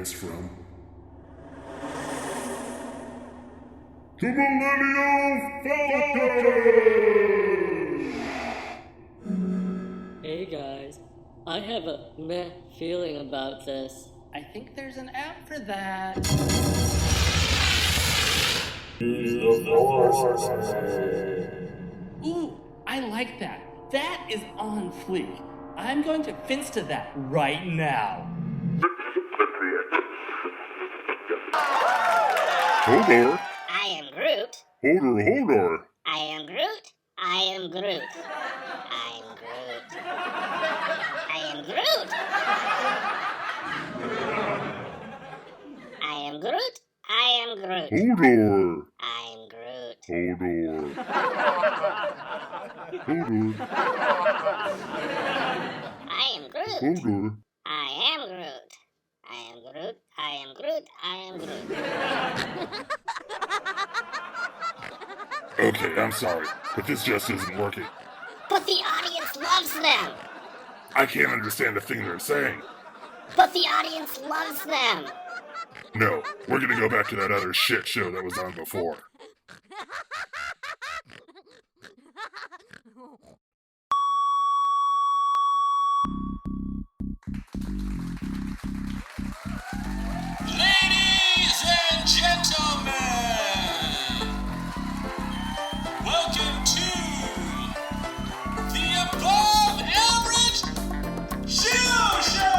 aliens from? The Millennial Falcon! Hey guys, I have a meh feeling about this. I think there's an app for that. Ooh, I like that. That is on fleek. I'm going to finsta that right now. Hodor! I am Groot. Hodor! I am Groot. I am Groot. I am Groot. I am Groot. I am Groot. I am Groot. Hodor! I am Groot. Hodor! I am Groot. Hodor! I am Groot. I am Groot. I am Groot. I am Groot. Okay, I'm sorry, but this just isn't working. But the audience loves them. I can't understand a thing they're saying. But the audience loves them. No, we're gonna go back to that other shit show that was on before. Ladies and gentlemen, welcome to the Above Average Show Show!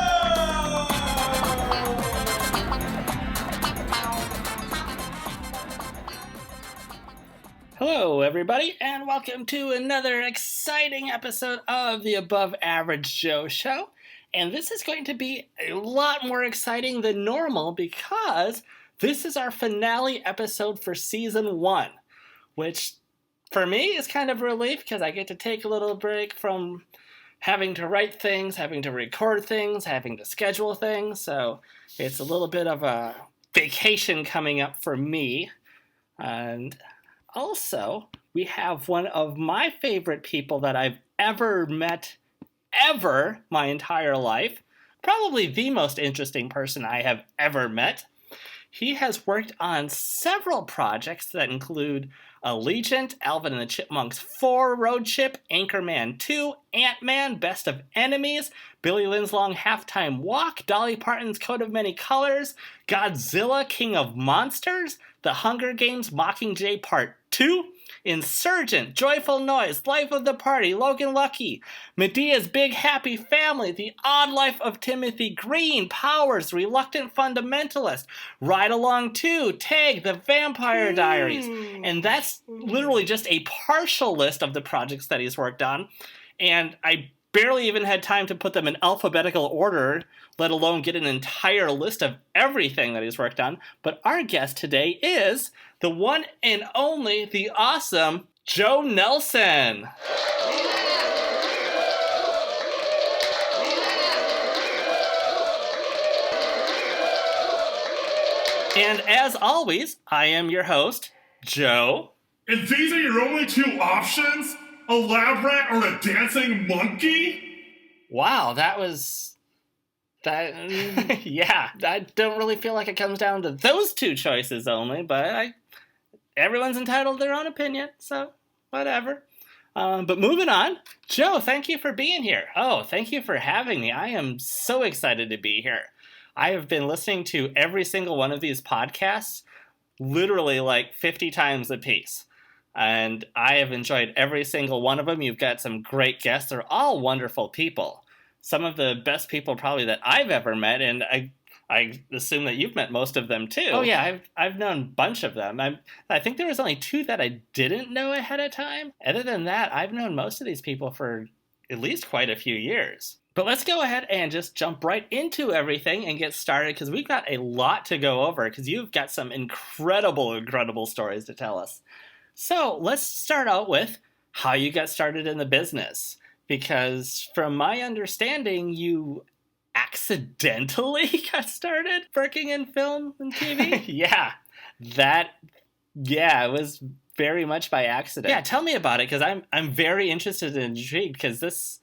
Hello, everybody, and welcome to another exciting episode of the Above Average Joe Show. And this is going to be a lot more exciting than normal because this is our finale episode for Season 1, which for me is kind of a relief because I get to take a little break from having to write things, having to record things, having to schedule things. So it's a little bit of a vacation coming up for me. And also, we have one of my favorite people that I've ever met my entire life. Probably the most interesting person I have ever met. He has worked on several projects that include Allegiant, Alvin and the Chipmunks 4, Road Trip, Anchorman 2, Ant-Man, Best of Enemies, Billy Lynn's Long Halftime Walk, Dolly Parton's Coat of Many Colors, Godzilla, King of Monsters, The Hunger Games, Mockingjay Part 2, Insurgent, Joyful Noise, Life of the Party, Logan Lucky, Madea's Big Happy Family, The Odd Life of Timothy Green, Powers, Reluctant Fundamentalist, Ride Along 2, Tag, The Vampire Diaries. And that's literally just a partial list of the projects that he's worked on. And I barely even had time to put them in alphabetical order, let alone get an entire list of everything that he's worked on. But our guest today is the one and only, the awesome Joe Nelson. And as always, I am your host, Joe. And these are your only two options? A lab rat or a dancing monkey? Wow, that. Yeah, I don't really feel like it comes down to those two choices only, but everyone's entitled to their own opinion, so whatever. But moving on, Joe, thank you for being here. Oh, thank you for having me. I am so excited to be here. I have been listening to every single one of these podcasts literally like 50 times a piece. And I have enjoyed every single one of them. You've got some great guests. They're all wonderful people. Some of the best people probably that I've ever met, and I assume that you've met most of them too. Oh yeah, I've known a bunch of them. I think there was only two that I didn't know ahead of time. Other than that, I've known most of these people for at least quite a few years. But let's go ahead and just jump right into everything and get started because we've got a lot to go over because you've got some incredible stories to tell us. So let's start out with how you got started in the business. Because from my understanding, you accidentally got started working in film and TV? Yeah, it was very much by accident. Yeah, tell me about it, because I'm very interested and intrigued, because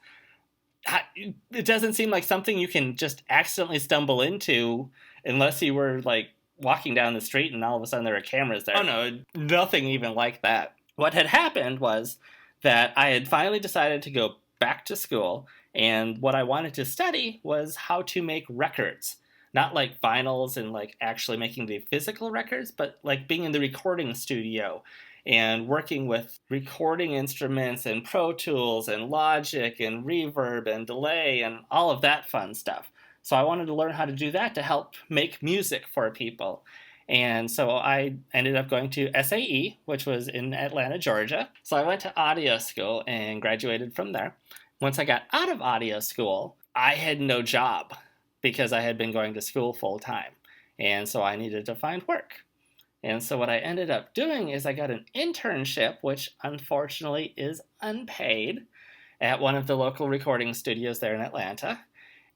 it doesn't seem like something you can just accidentally stumble into unless you were like walking down the street and all of a sudden there were cameras there. Oh no, nothing even like that. What had happened was that I had finally decided to go back to school, and what I wanted to study was how to make records. Not like vinyls and like actually making the physical records, but like being in the recording studio and working with recording instruments and Pro Tools and Logic and reverb and delay and all of that fun stuff. So I wanted to learn how to do that to help make music for people. And so I ended up going to SAE, which was in Atlanta, Georgia. So I went to audio school and graduated from there. Once I got out of audio school, I had no job because I had been going to school full time. And so I needed to find work. And so what I ended up doing is I got an internship, which unfortunately is unpaid, at one of the local recording studios there in Atlanta,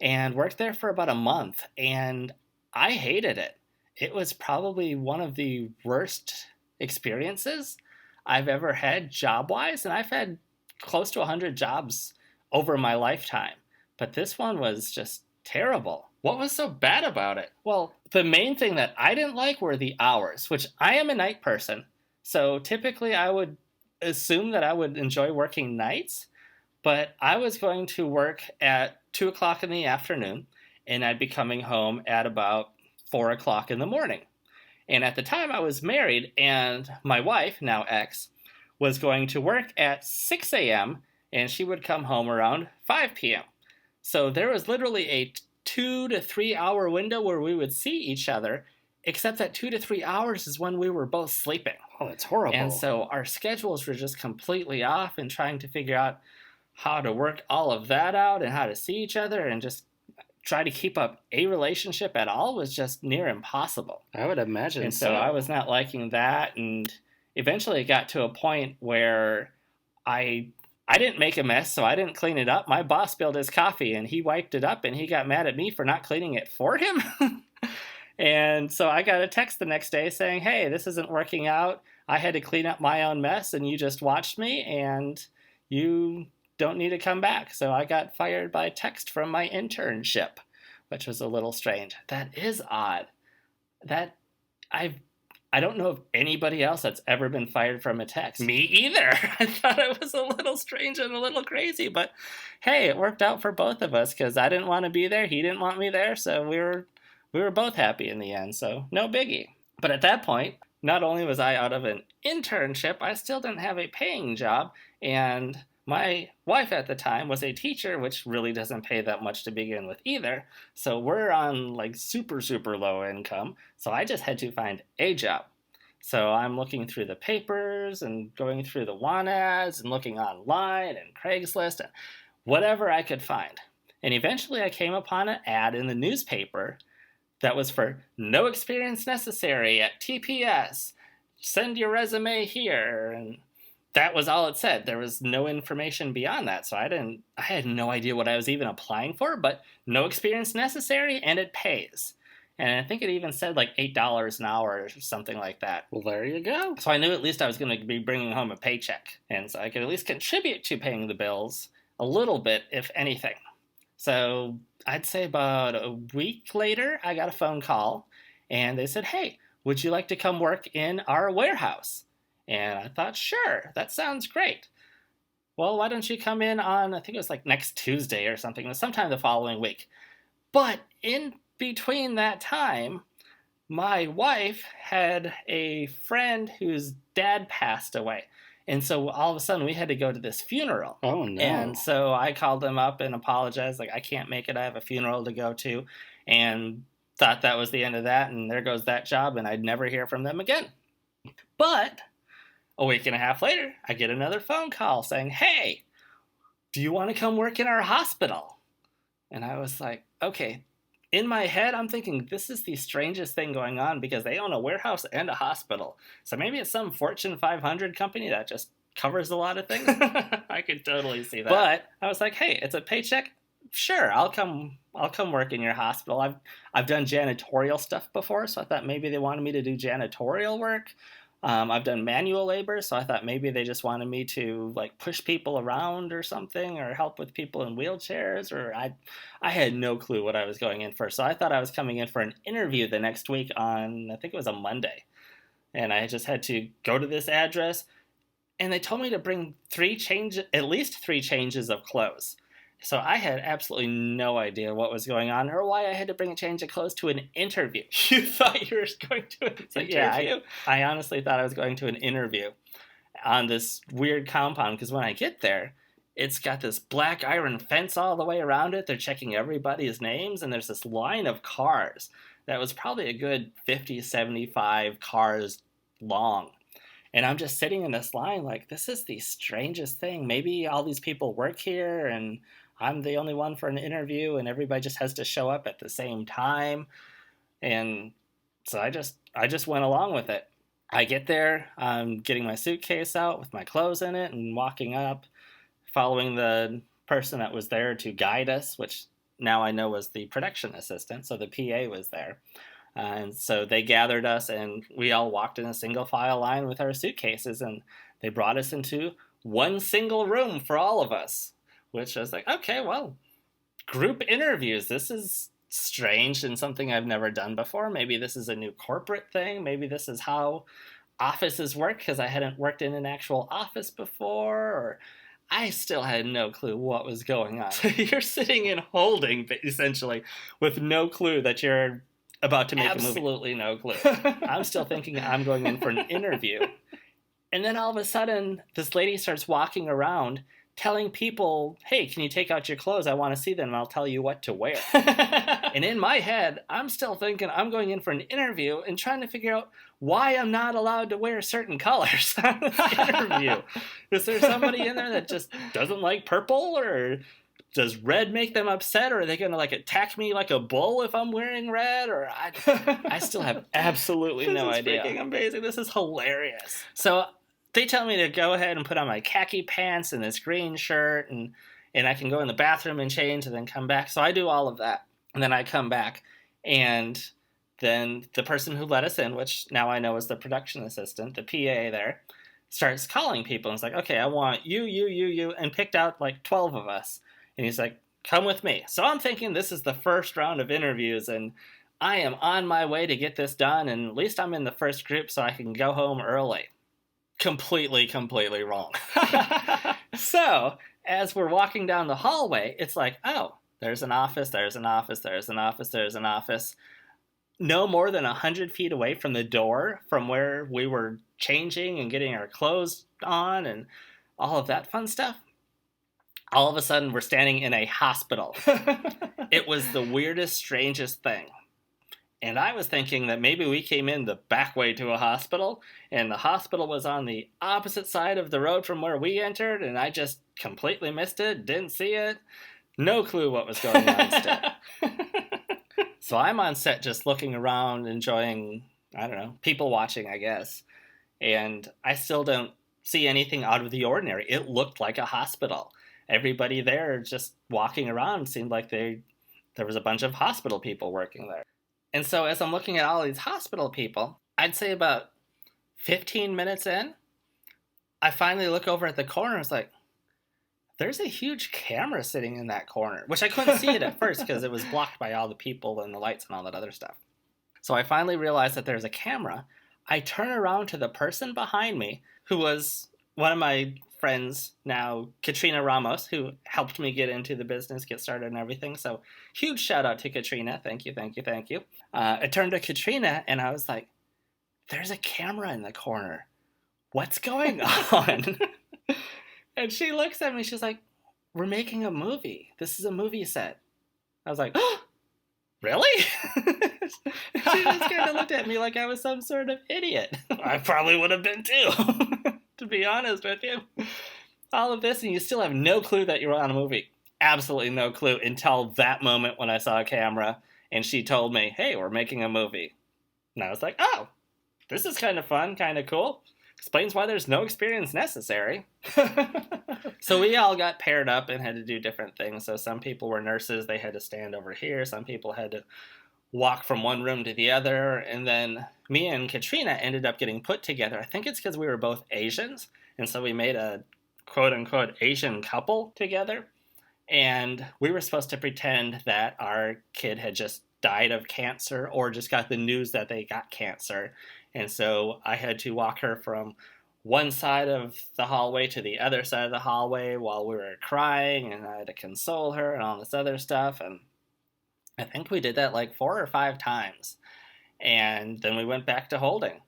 and worked there for about a month. And I hated it. It was probably one of the worst experiences I've ever had job-wise, and I've had close to 100 jobs over my lifetime. But this one was just terrible. What was so bad about it? Well, the main thing that I didn't like were the hours, which I am a night person. So typically I would assume that I would enjoy working nights, but I was going to work at 2 o'clock in the afternoon, and I'd be coming home at about 4 o'clock in the morning. And at the time I was married, and my wife, now ex, was going to work at 6 a.m., and she would come home around 5 p.m. So there was literally a 2 to 3 hour window where we would see each other, except that 2 to 3 hours is when we were both sleeping. Oh, that's horrible. And so our schedules were just completely off, and trying to figure out how to work all of that out and how to see each other and just try to keep up a relationship at all was just near impossible. I would imagine and so. I was not liking that, and eventually it got to a point where I didn't make a mess, so I didn't clean it up. My boss spilled his coffee, and he wiped it up, and he got mad at me for not cleaning it for him. And so I got a text the next day saying, hey, this isn't working out. I had to clean up my own mess, and you just watched me, and you don't need to come back. So I got fired by text from my internship, which was a little strange. That is odd. That I don't know of anybody else that's ever been fired from a text. Me either. I thought it was a little strange and a little crazy, but hey, it worked out for both of us because I didn't want to be there, he didn't want me there, so we were both happy in the end, so no biggie. But at that point, not only was I out of an internship, I still didn't have a paying job, and my wife at the time was a teacher, which really doesn't pay that much to begin with either. So we're on like super, super low income. So I just had to find a job. So I'm looking through the papers and going through the want ads and looking online and Craigslist and whatever I could find. And eventually I came upon an ad in the newspaper that was for no experience necessary at TPS. Send your resume here. And that was all it said. There was no information beyond that. So I had no idea what I was even applying for, but no experience necessary, and it pays. And I think it even said like $8 an hour or something like that. Well, there you go. So I knew at least I was going to be bringing home a paycheck. And so I could at least contribute to paying the bills a little bit, if anything. So I'd say about a week later, I got a phone call, and they said, hey, would you like to come work in our warehouse? And I thought, sure, that sounds great. Well, why don't you come in on, I think it was like next Tuesday or something, sometime the following week. But in between that time, my wife had a friend whose dad passed away. And so all of a sudden we had to go to this funeral. Oh, no. And so I called them up and apologized, like, I can't make it, I have a funeral to go to. And thought that was the end of that, and there goes that job, and I'd never hear from them again. But a week and a half later, I get another phone call saying, hey, do you want to come work in our hospital? And I was like, okay. In my head, I'm thinking, this is the strangest thing going on because they own a warehouse and a hospital. So maybe it's some Fortune 500 company that just covers a lot of things. I could totally see that. But I was like, hey, it's a paycheck. Sure, I'll come work in your hospital. I've done janitorial stuff before, so I thought maybe they wanted me to do janitorial work. I've done manual labor, so I thought maybe they just wanted me to like push people around or something, or help with people in wheelchairs, or I had no clue what I was going in for. So I thought I was coming in for an interview the next week on, I think it was a Monday. And I just had to go to this address, and they told me to bring at least three changes of clothes. So I had absolutely no idea what was going on or why I had to bring a change of clothes to an interview. You thought you were going to an interview? Yeah, I honestly thought I was going to an interview on this weird compound, because when I get there, it's got this black iron fence all the way around it. They're checking everybody's names, and there's this line of cars that was probably a good 50, 75 cars long. And I'm just sitting in this line like, this is the strangest thing. Maybe all these people work here, and I'm the only one for an interview, and everybody just has to show up at the same time. And so I just went along with it. I get there, I'm getting my suitcase out with my clothes in it and walking up, following the person that was there to guide us, which now I know was the production assistant, so the PA was there. And so they gathered us, and we all walked in a single file line with our suitcases, and they brought us into one single room for all of us. Which I was like, okay, well, group interviews. This is strange and something I've never done before. Maybe this is a new corporate thing. Maybe this is how offices work, because I hadn't worked in an actual office before. Or I still had no clue what was going on. So you're sitting in holding, essentially, with no clue that you're about to make a movie. Absolutely no clue. I'm still thinking I'm going in for an interview. And then all of a sudden, this lady starts walking around telling people, hey, can you take out your clothes? I want to see them, and I'll tell you what to wear. And in my head, I'm still thinking I'm going in for an interview and trying to figure out why I'm not allowed to wear certain colors on this interview. Is there somebody in there that just doesn't like purple, or does red make them upset, or are they going to like attack me like a bull if I'm wearing red? Or I still have absolutely no idea. This is freaking amazing. This is hilarious. So they tell me to go ahead and put on my khaki pants and this green shirt, and I can go in the bathroom and change and then come back. So I do all of that. And then I come back, and then the person who let us in, which now I know is the production assistant, the PA there, starts calling people. And it's like, okay, I want you, and picked out like 12 of us. And he's like, come with me. So I'm thinking this is the first round of interviews, and I am on my way to get this done, and at least I'm in the first group so I can go home early. Completely wrong. So, as we're walking down the hallway, it's like, oh, there's an office, there's an office, there's an office, there's an office. No more than 100 feet away from the door from where we were changing and getting our clothes on and all of that fun stuff. All of a sudden, we're standing in a hospital. It was the weirdest, strangest thing. And I was thinking that maybe we came in the back way to a hospital, and the hospital was on the opposite side of the road from where we entered, and I just completely missed it, didn't see it. No clue what was going on still. So I'm on set just looking around, enjoying, I don't know, people watching, I guess. And I still don't see anything out of the ordinary. It looked like a hospital. Everybody there just walking around seemed like there was a bunch of hospital people working there. And so as I'm looking at all these hospital people, I'd say about 15 minutes in, I finally look over at the corner and it's like, there's a huge camera sitting in that corner, which I couldn't see it at first because it was blocked by all the people and the lights and all that other stuff. So I finally realized that there's a camera. I turn around to the person behind me, who was one of my friends now, Katrina Ramos, who helped me get into the business, get started and everything. So huge shout out to Katrina. Thank you. I turned to Katrina and I was like, there's a camera in the corner. What's going on? And she looks at me. She's like, we're making a movie. This is a movie set. I was like, oh, really? She just kind of looked at me like I was some sort of idiot. I probably would have been too, to be honest with you. All of this, and you still have no clue that you're on a movie. Absolutely no clue until that moment when I saw a camera and she told me, hey, we're making a movie. And I was like, oh, this is kind of fun, kind of cool. Explains why there's no experience necessary. So we all got paired up and had to do different things. So some people were nurses. They had to stand over here. Some people had to walk from one room to the other. And then me and Katrina ended up getting put together. I think it's because we were both Asians. And so we made a quote-unquote Asian couple together. And we were supposed to pretend that our kid had just died of cancer or just got the news that they got cancer. And so I had to walk her from one side of the hallway to the other side of the hallway while we were crying, and I had to console her and all this other stuff. And I think we did that like 4 or 5 times. And then we went back to holding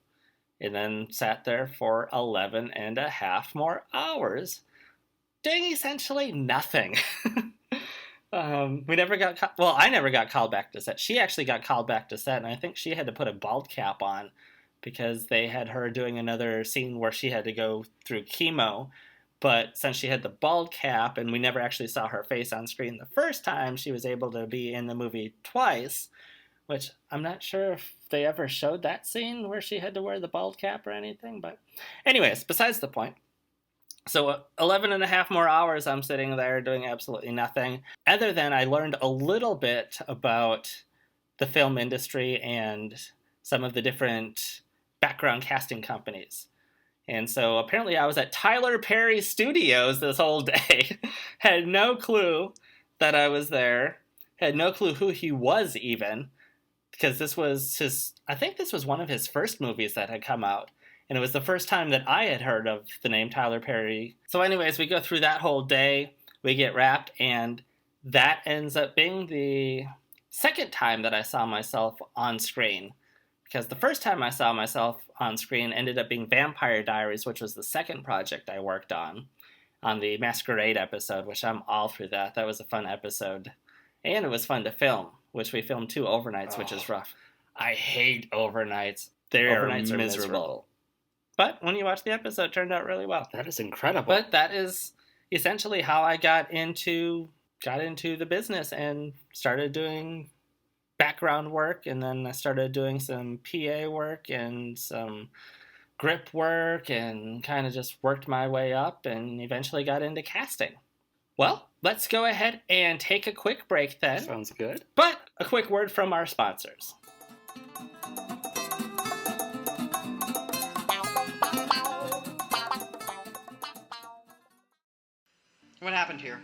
and then sat there for 11 and a half more hours doing essentially nothing. We never got, I never got called back to set. She actually got called back to set, and I think she had to put a bald cap on because they had her doing another scene where she had to go through chemo. But since she had the bald cap and we never actually saw her face on screen the first time, she was able to be in the movie twice, which I'm not sure if they ever showed that scene where she had to wear the bald cap or anything. But anyways, besides the point. So 11 and a half more hours I'm sitting there doing absolutely nothing, other than I learned a little bit about the film industry and some of the different background casting companies. And so apparently I was at Tyler Perry Studios this whole day. Had no clue that I was there. Had no clue who he was even. Because this was I think this was one of his first movies that had come out. And it was the first time that I had heard of the name Tyler Perry. So anyways, we go through that whole day. We get wrapped. And that ends up being the second time that I saw myself on screen. Because the first time I saw myself on screen ended up being Vampire Diaries, which was the second project I worked on the Masquerade episode, which I'm all through that. That was a fun episode. And it was fun to film, which we filmed 2 overnights, which is rough. I hate overnights. Overnights are miserable. But when you watch the episode, it turned out really well. That is incredible. But that is essentially how I got into the business and started doing background work, and then I started doing some PA work and some grip work and kind of just worked my way up and eventually got into casting. Well, let's go ahead and take a quick break then. Sounds good. But a quick word from our sponsors. What happened here?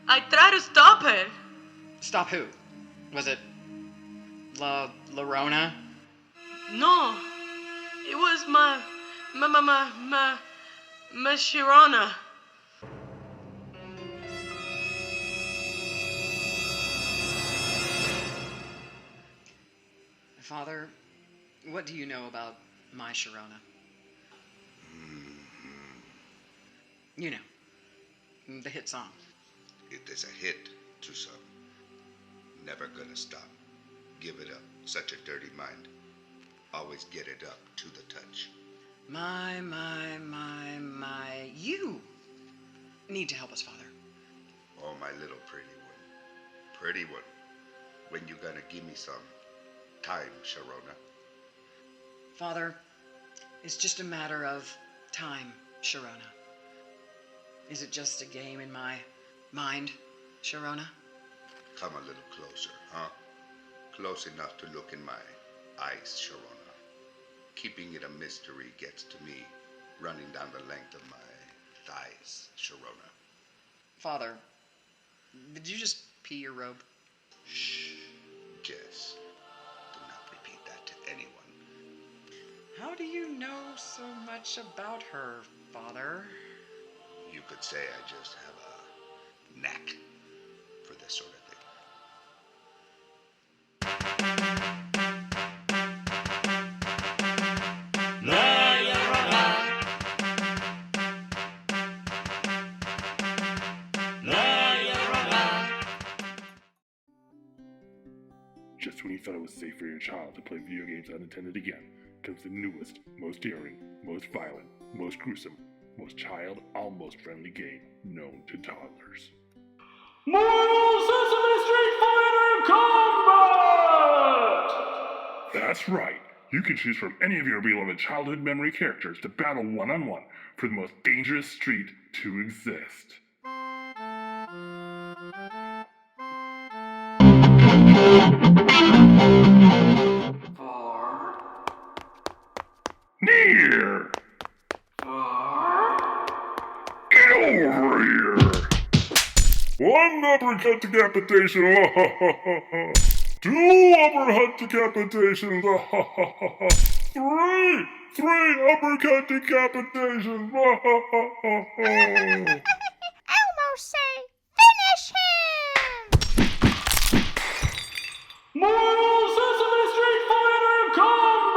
I tried to stop her. Stop who? Was it Lorona? No, it was my Sharona. Father, what do you know about my Sharona? You know, the hit song. It is a hit to some. Never gonna stop. Give it up. Such a dirty mind. Always get it up to the touch. My. You need to help us, Father. Oh, my little pretty one. Pretty one. When you gonna give me some time, Sharona? Father, it's just a matter of time, Sharona. Is it just a game in my mind, Sharona? Come a little closer, huh? Close enough to look in my eyes, Sharona. Keeping it a mystery gets to me, running down the length of my thighs, Sharona. Father, did you just pee your robe? Shh, Jess. Do not repeat that to anyone. How do you know so much about her, Father? You could say I just have a knack for this sort of thing. Just when you thought it was safe for your child to play video games unattended again, comes the newest, most daring, most violent, most gruesome, most child, almost friendly game known to toddlers. Marvel Sesame Street Fighter Combat! That's right. You can choose from any of your beloved childhood memory characters to battle one-on-one for the most dangerous street to exist. uppercut decapitation. 2 uppercut decapitations. 3 uppercut decapitations. Elmo say, finish him! Mortal Sesame Street Fighter Combat!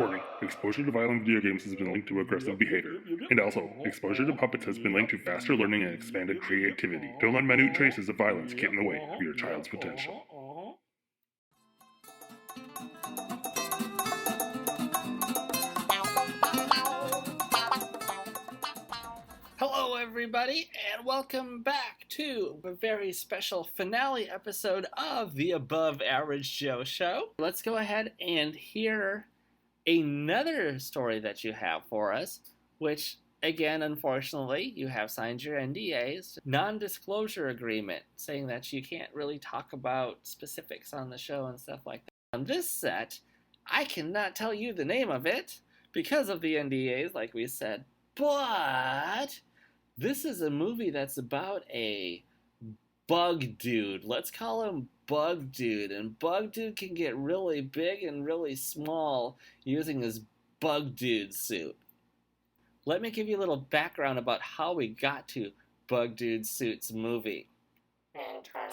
Warning, exposure to violent video games has been linked to aggressive behavior. And also, exposure to puppets has been linked to faster learning and expanded creativity. Don't let minute traces of violence get in the way of your child's potential. Hello, everybody, and welcome back to a very special finale episode of the Above Average Joe Show. Let's go ahead and hear another story that you have for us, which, again, unfortunately, you have signed your NDAs, non-disclosure agreement, saying that you can't really talk about specifics on the show and stuff like that. On this set, I cannot tell you the name of it because of the NDAs, like we said, but this is a movie that's about a bug dude. Let's call him Bug Dude. And Bug Dude can get really big and really small using his Bug Dude suit. Let me give you a little background about how we got to Bug Dude Suit's movie.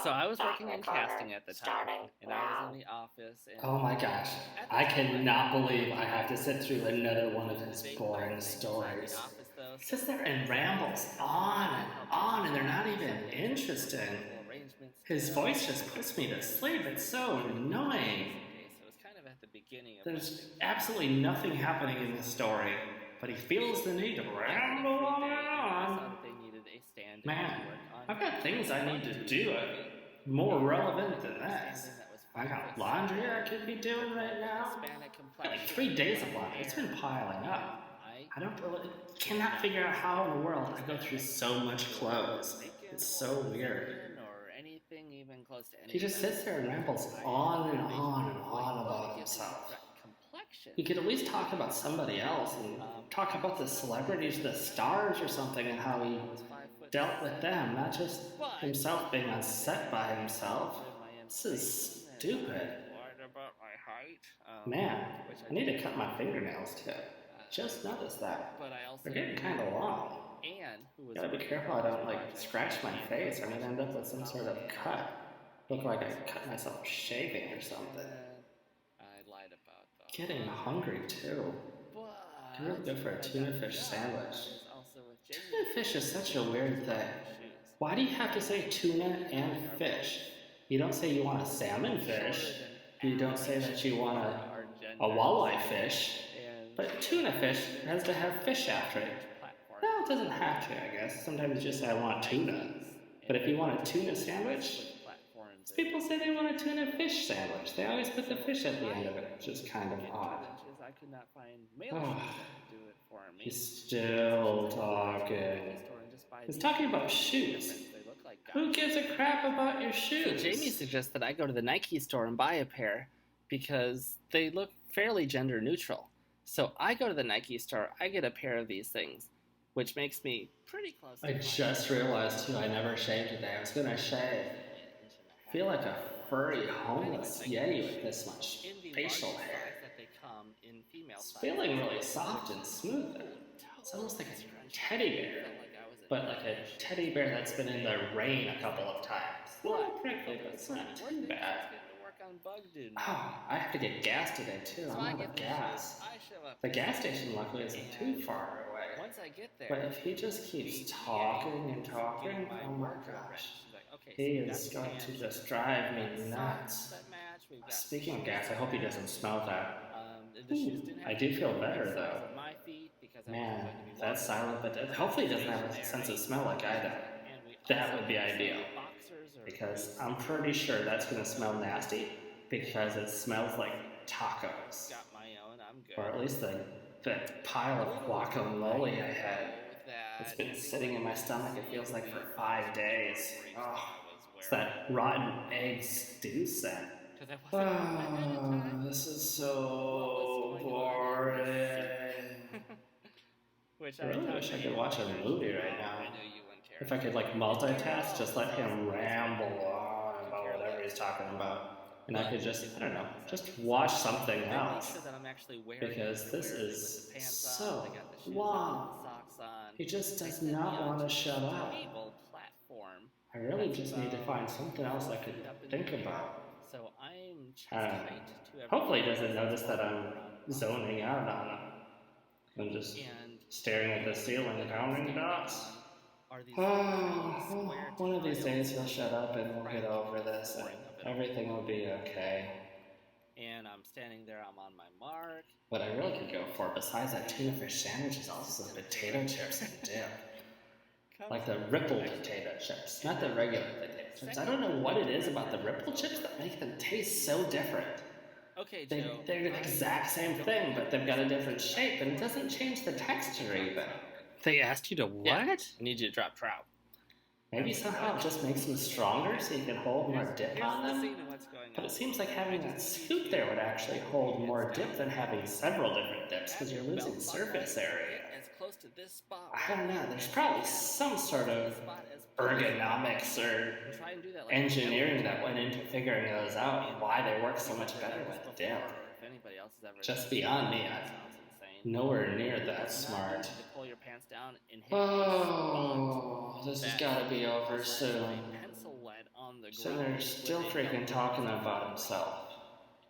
So I was working in casting at the time, and I was in the office. And Oh my gosh, I cannot believe I have to sit through another one of his boring stories. He sits there and rambles on, and they're not even interesting. His voice just puts me to sleep. It's so annoying. There's absolutely nothing happening in this story, but he feels the need to ramble on. Man, I've got things I need to do more relevant than this. I got laundry I could be doing right now. I got like 3 days of laundry. It's been piling up. I cannot figure out how in the world I go through so much clothes. It's so weird. He just sits there and rambles on and on and on about himself. You could at least talk about somebody else and talk about the celebrities, the stars or something, and how he dealt with them, not just himself being on set by himself. This is stupid. Man, I need to cut my fingernails too. Just noticed that. They're getting kind of long. Gotta be careful I don't scratch my face or I'm gonna end up with some sort of cut. Look like I cut myself shaving or something. Getting hungry too. I'm really good for a tuna fish sandwich. Tuna fish is such a weird thing. Why do you have to say tuna and fish? You don't say you want a salmon fish. You don't say that you want a walleye fish. But tuna fish has to have fish after it. Well, it doesn't have to, I guess. Sometimes you just say, I want tuna. But if you want a tuna sandwich, people say they want a tuna fish sandwich. They always put the fish at the end of it, which is kind of odd. Oh, he's still talking. He's talking about shoes. Who gives a crap about your shoes? So Jamie suggests that I go to the Nike store and buy a pair because they look fairly gender neutral. So I go to the Nike store, I get a pair of these things, which makes me pretty close to I just realized too, I never shaved today. I was gonna shave. I feel like a furry homeless yeti with this much facial hair. It's feeling really soft and smooth. It's almost like a teddy bear, but like a teddy bear that's been in the rain a couple of times. A little prickly, but it's not too bad. Oh, I have to get gas today too. I'm out of gas. The gas station luckily isn't too far away. But if he just keeps talking and talking, oh my gosh. He is going to just drive me nuts. Speaking of gas, I hope he doesn't smell that. Ooh, I do feel better though. Man, that's silent, but hopefully he doesn't have a sense of smell like I do. That would be ideal. Because I'm pretty sure that's going to smell nasty because it smells like tacos. Or at least the pile of guacamole I had. It's been sitting in my stomach, it feels like, for 5 days. Oh, it's that rotten egg stew scent. Oh, this is so boring. I really wish I could watch a movie right now. If I could like multitask, just let him ramble on about whatever he's talking about. And I could just, I don't know, just watch something else. Because this is so long. He just does not want to shut up. I really just need to find something else I could think about. Hopefully he doesn't notice that I'm zoning out on him. I'm just staring at the ceiling and counting dots. One of these days he'll shut up and we'll get over this and everything will be okay. And I'm standing there, I'm on my mark. What I really could go for, besides that tuna fish sandwich, is also some potato chips and dip. Like the ripple potato chips, not the regular potato chips. I don't know what it is about the ripple chips that make them taste so different. They're the exact same thing, but they've got a different shape, and it doesn't change the texture even. They asked you to what? Yeah. I need you to drop trout. Maybe somehow it just makes them stronger so you can hold more dip on them? But it seems like having that scoop there would actually hold more dip than having several different dips because you're losing surface area. I don't know, there's probably some sort of ergonomics or engineering that went into figuring those out and why they work so much better with dip. Just beyond me, I'm nowhere near that smart. Oh, this has got to be over soon. So they're still freaking talking about himself.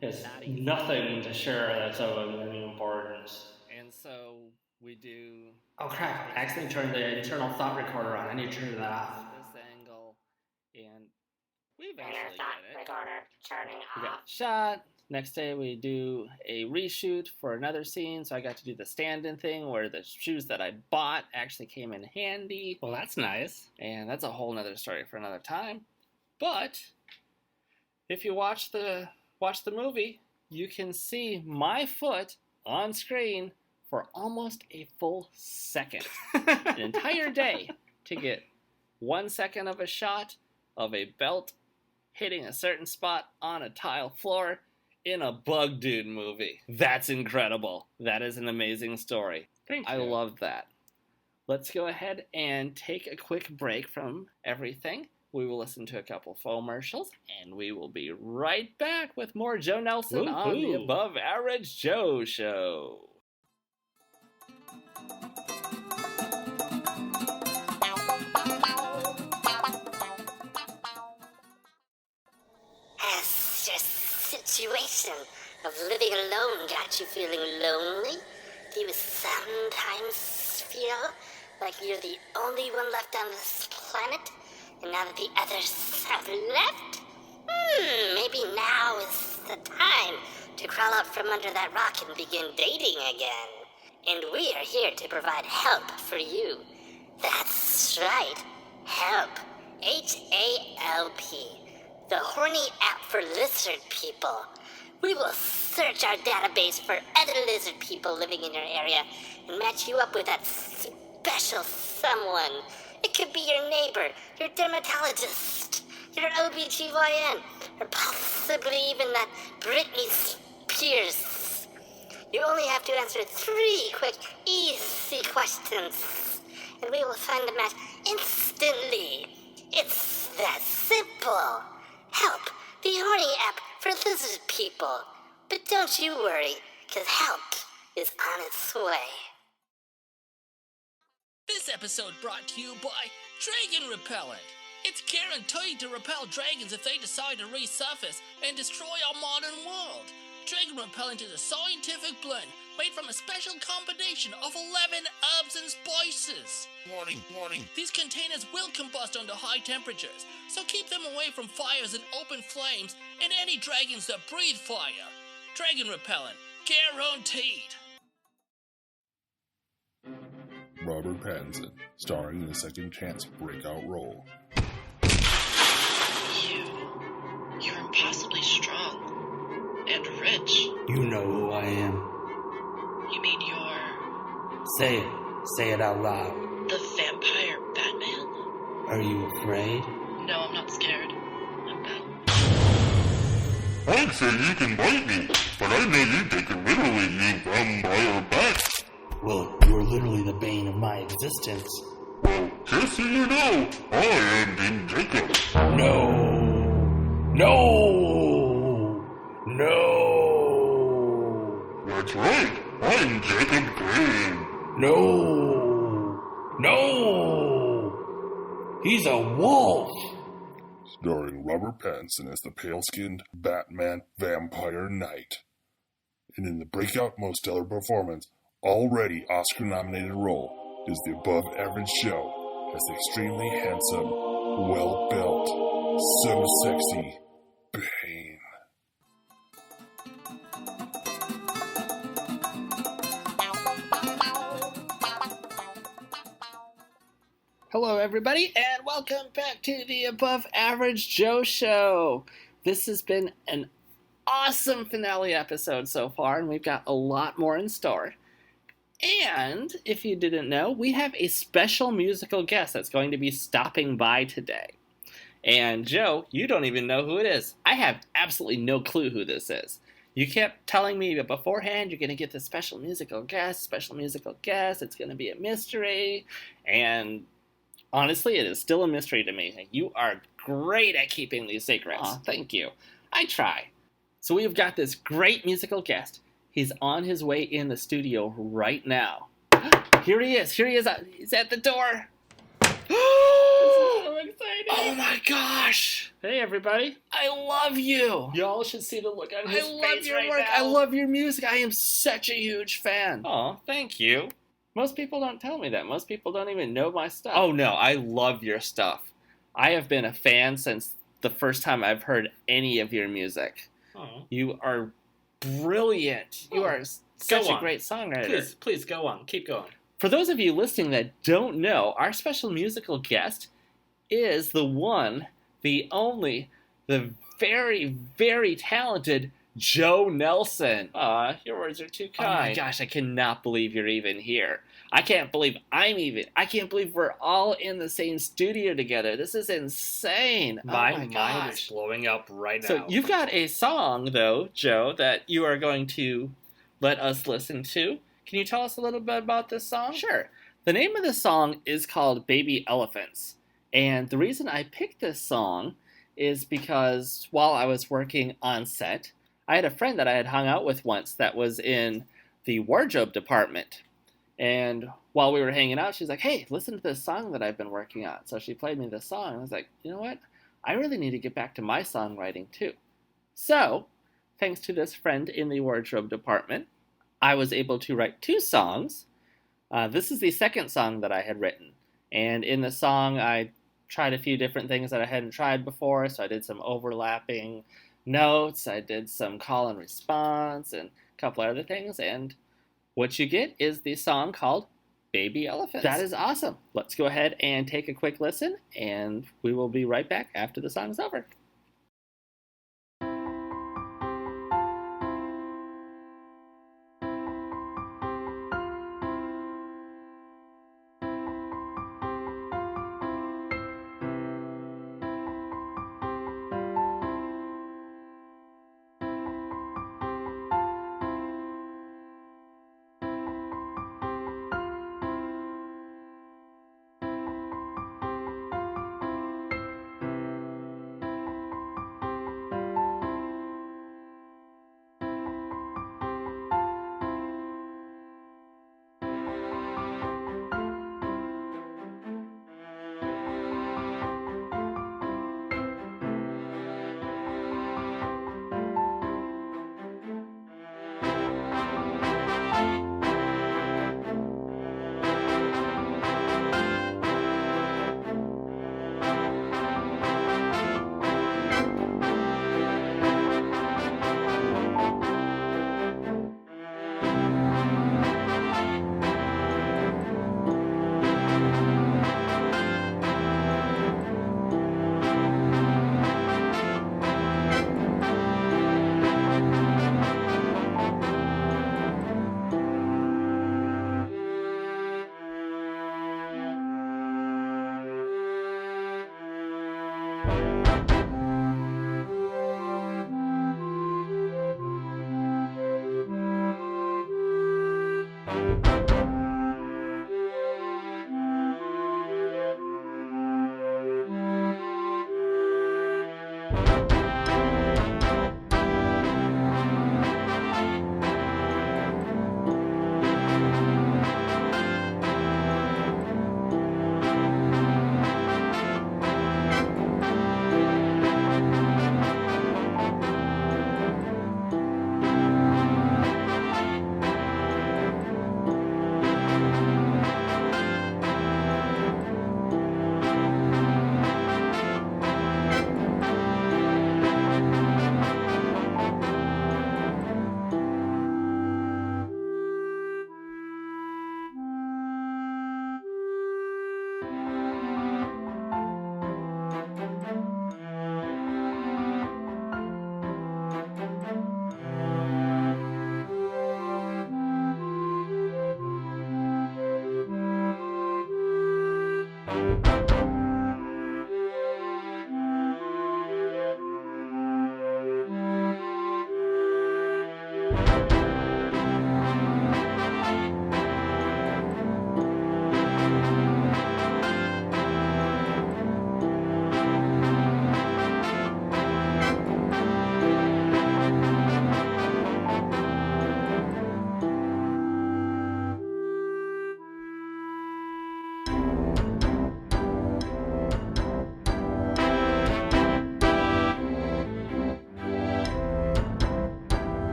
There's nothing to share that's of any importance. And so we do... Oh crap, I accidentally turned the internal thought recorder on. I need to turn that off. This angle, and we Inner eventually thought get it. recorder turning We got off. shot. Next day we do a reshoot for another scene, so I got to do the stand-in thing where the shoes that I bought actually came in handy. Well, that's nice. And that's a whole nother story for another time. But if you watch the movie, you can see my foot on screen for almost a full second. An entire day to get 1 second of a shot of a belt hitting a certain spot on a tile floor in a Bug Dude movie. That's incredible. That is an amazing story. Thank you. I love that. Let's go ahead and take a quick break from everything. We will listen to a couple fomercials, and we will be right back with more Joe Nelson on the Above Average Joe Show. Has your situation of living alone got you feeling lonely? Do you sometimes feel like you're the only one left on this planet? And now that the others have left? Maybe now is the time to crawl out from under that rock and begin dating again. And we are here to provide help for you. That's right, help. H-A-L-P. The horny app for lizard people. We will search our database for other lizard people living in your area and match you up with that special someone. It could be your neighbor, your dermatologist, your OBGYN, or possibly even that Britney Spears. You only have to answer 3 quick, easy questions, and we will find the match instantly. It's that simple. Help, the horny app for lizard people. But don't you worry, because help is on its way. This episode brought to you by Dragon Repellent. It's guaranteed to repel dragons if they decide to resurface and destroy our modern world. Dragon Repellent is a scientific blend made from a special combination of 11 herbs and spices. Warning. These containers will combust under high temperatures, so keep them away from fires and open flames and any dragons that breathe fire. Dragon Repellent, guaranteed. Robert Pattinson, starring in the Second Chance breakout role. You're impossibly strong and rich. You know who I am. You mean you're Say it out loud. the vampire Batman? Are you afraid? No, I'm not scared. I'm bad. I'd say you can bite me, but I know you take it literally, you vampire bat. Well, you're literally the bane of my existence. Well, Just so you know, I am Dean Jacob. No! That's right, I'm Jacob Green. No! He's a wolf! Starring Robert Pattinson as the pale-skinned Batman Vampire Knight. And in the breakout most stellar performance, already Oscar-nominated role, is the above-average show as the extremely handsome, well-built, so sexy Bane. Hello, everybody, and welcome back to the Above Average Joe Show. This has been an awesome finale episode so far, and we've got a lot more in store. And, if you didn't know, we have a special musical guest that's going to be stopping by today. And, Joe, you don't even know who it is. I have absolutely no clue who this is. You kept telling me beforehand you're going to get this special musical guest, it's going to be a mystery, and honestly, it is still a mystery to me. You are great at keeping these secrets. Aw, thank you. I try. So we've got this great musical guest. He's on his way in the studio right now. Here he is. He's at the door. This is so exciting. Oh my gosh. Hey, everybody. I love you. Y'all should see the look on his face right now. I love your work. I love your music. I am such a huge fan. Oh, thank you. Most people don't tell me that. Most people don't even know my stuff. Oh, no. I love your stuff. I have been a fan since the first time I've heard any of your music. Oh. You are brilliant. You are such a great songwriter. Please go on. Keep going. For those of you listening that don't know, our special musical guest is the one, the only, the very, very talented Joe Nelson. Aw, your words are too kind. Oh my gosh, I cannot believe you're even here. I can't believe we're all in the same studio together. This is insane. My mind is blowing up right now. So you've got a song, though, Joe, that you are going to let us listen to. Can you tell us a little bit about this song? Sure. The name of the song is called Baby Elephants. And the reason I picked this song is because while I was working on set, I had a friend that I had hung out with once that was in the wardrobe department. And while we were hanging out, she's like, hey, listen to this song that I've been working on. So she played me this song. And I was like, you know what? I really need to get back to my songwriting too. So, thanks to this friend in the wardrobe department, I was able to write 2 songs. This is the second song that I had written. And in the song, I tried a few different things that I hadn't tried before. So I did some overlapping notes, I did some call and response, and a couple other things, and what you get is the song called Baby Elephants. That is awesome. Let's go ahead and take a quick listen, and we will be right back after the song's over.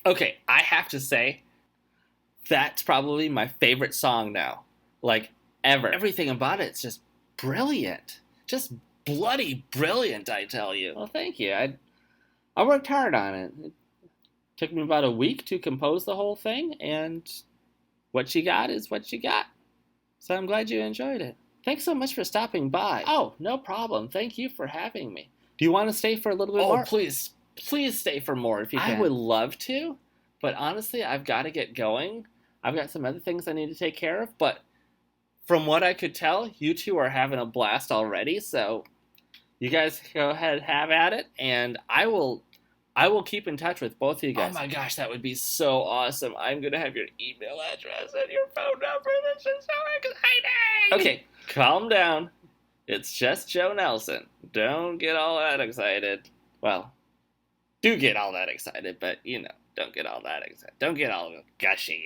Okay, I have to say, that's probably my favorite song now. Like, ever. Everything about it's just brilliant. Just bloody brilliant, I tell you. Well, thank you. I worked hard on it. It took me about a week to compose the whole thing, and what you got is what you got. So I'm glad you enjoyed it. Thanks so much for stopping by. Oh, no problem. Thank you for having me. Do you want to stay for a little bit more? Oh, please stay for more if you can. I would love to, but honestly, I've got to get going. I've got some other things I need to take care of, but from what I could tell, you two are having a blast already, so you guys go ahead and have at it, and I will keep in touch with both of you guys. Oh my gosh, that would be so awesome. I'm going to have your email address and your phone number. This is so exciting! Okay, calm down. It's just Joe Nelson. Don't get all that excited. Well, do get all that excited, but, don't get all that excited. Don't get all gushy.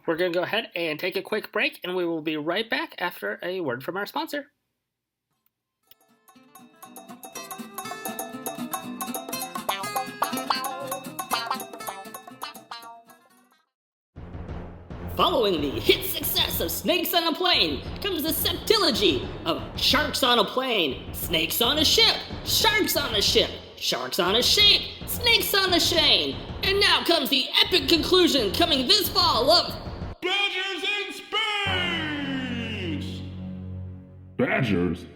We're going to go ahead and take a quick break, and we will be right back after a word from our sponsor. Following the hit success of Snakes on a Plane comes the septilogy of Sharks on a Plane, Snakes on a Ship, Sharks on a Ship, Sharks on a Shape, Snakes on a Chain. And now comes the epic conclusion coming this fall of Badgers in Space! Badgers?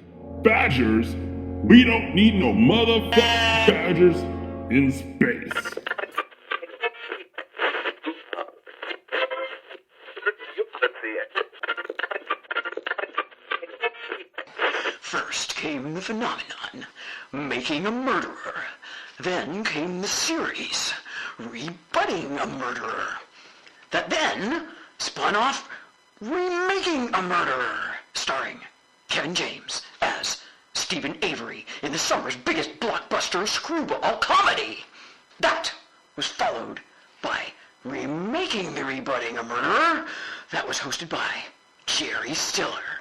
Badgers? We don't need no motherfucking badgers in space. First came the phenomenon, making a murderer. Then came the series, rebutting a murderer. That then spun off remaking a murderer, starring Kevin James as Stephen Avery in the summer's biggest blockbuster screwball comedy. That was followed by remaking the rebutting a murderer that was hosted by Jerry Stiller.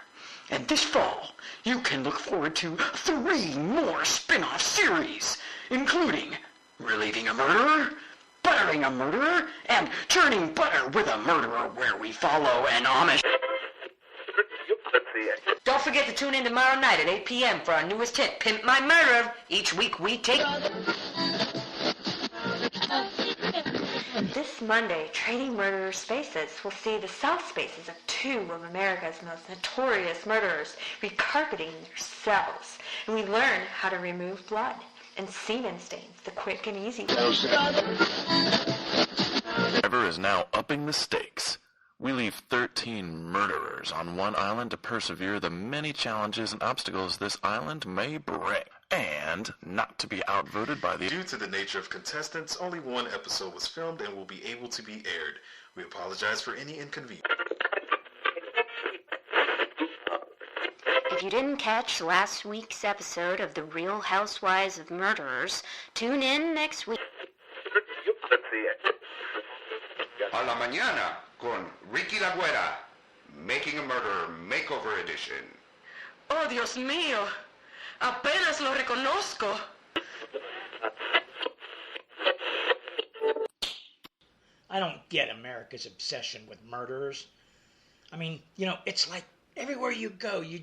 And this fall, you can look forward to 3 more spin-off series, including Relieving a Murderer, Buttering a Murderer, and Churning Butter with a Murderer, where we follow an Amish. Don't forget to tune in tomorrow night at 8 p.m. for our newest hit, Pimp My Murderer. Each week we take... This Monday, Trading Murderer Spaces will see the South Spaces of 2 of America's most notorious murderers recarpeting their cells, and we learn how to remove blood and semen stains the quick and easy way. Ever is now upping the stakes. We leave 13 murderers on one island to persevere the many challenges and obstacles this island may bring. And not to be outvoted by the... Due to the nature of contestants, only 1 episode was filmed and will be able to be aired. We apologize for any inconvenience. If you didn't catch last week's episode of The Real Housewives of Murderers, tune in next week. A la mañana con Ricky La Güera, Making a Murderer Makeover Edition. Oh, Dios mío. Apenas lo reconozco. I don't get America's obsession with murderers. I mean, it's like everywhere you go, you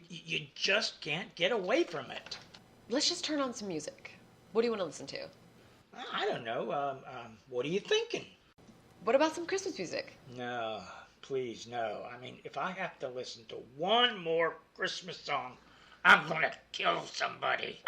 just can't get away from it. Let's just turn on some music. What do you want to listen to? I don't know. What are you thinking? What about some Christmas music? No, please, no. I mean, if I have to listen to one more Christmas song, I'm gonna kill somebody.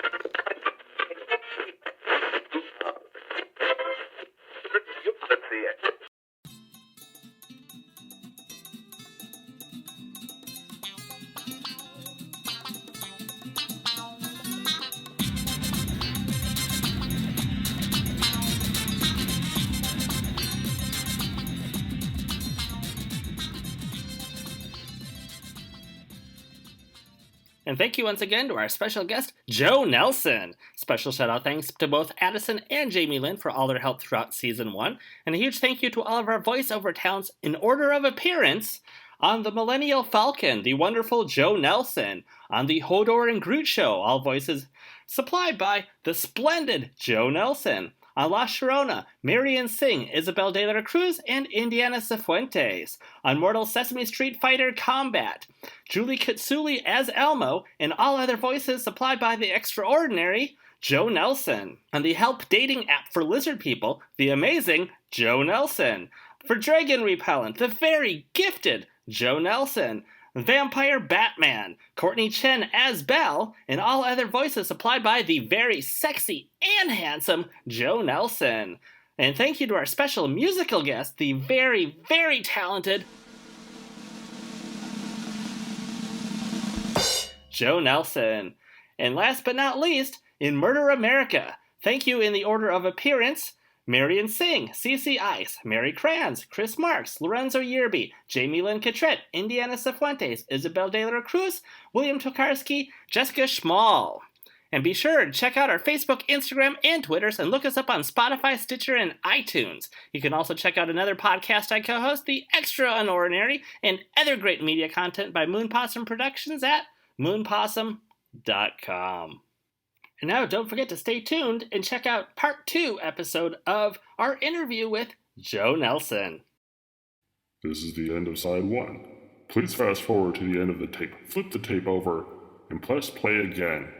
And thank you once again to our special guest, Joe Nelson. Special shout out thanks to both Addison and Jamie Lynn for all their help throughout Season 1. And a huge thank you to all of our voiceover talents in order of appearance. On the Millennial Falcon, the wonderful Joe Nelson. On the Hodor and Groot Show, all voices supplied by the splendid Joe Nelson. On La Llorona, Marion Singh, Isabel de la Cruz, and Indiana Cifuentes. On Mortal Sesame Street Fighter Combat, Julie Kitsuli as Elmo, and all other voices supplied by the extraordinary Joe Nelson. On the help dating app for lizard people, the amazing Joe Nelson. For Dragon Repellent, the very gifted Joe Nelson. Vampire Batman, Courtney Chen as Belle, and all other voices supplied by the very sexy and handsome Joe Nelson. And thank you to our special musical guest, the very, very talented Joe Nelson. And last but not least, in Murder America, thank you in the order of appearance, Marion Singh, CeCe Ice, Mary Kranz, Chris Marks, Lorenzo Yerby, Jamie Lynn Cattrett, Indiana Cifuentes, Isabel de la Cruz, William Tokarski, Jessica Schmall. And be sure to check out our Facebook, Instagram, and Twitters, and look us up on Spotify, Stitcher, and iTunes. You can also check out another podcast I co-host, The Extraordinary, and other great media content by Moon Possum Productions at moonpossum.com. And now don't forget to stay tuned and check out part 2 episode of our interview with Joe Nelson. This is the end of side 1. Please fast forward to the end of the tape, flip the tape over, and press play again.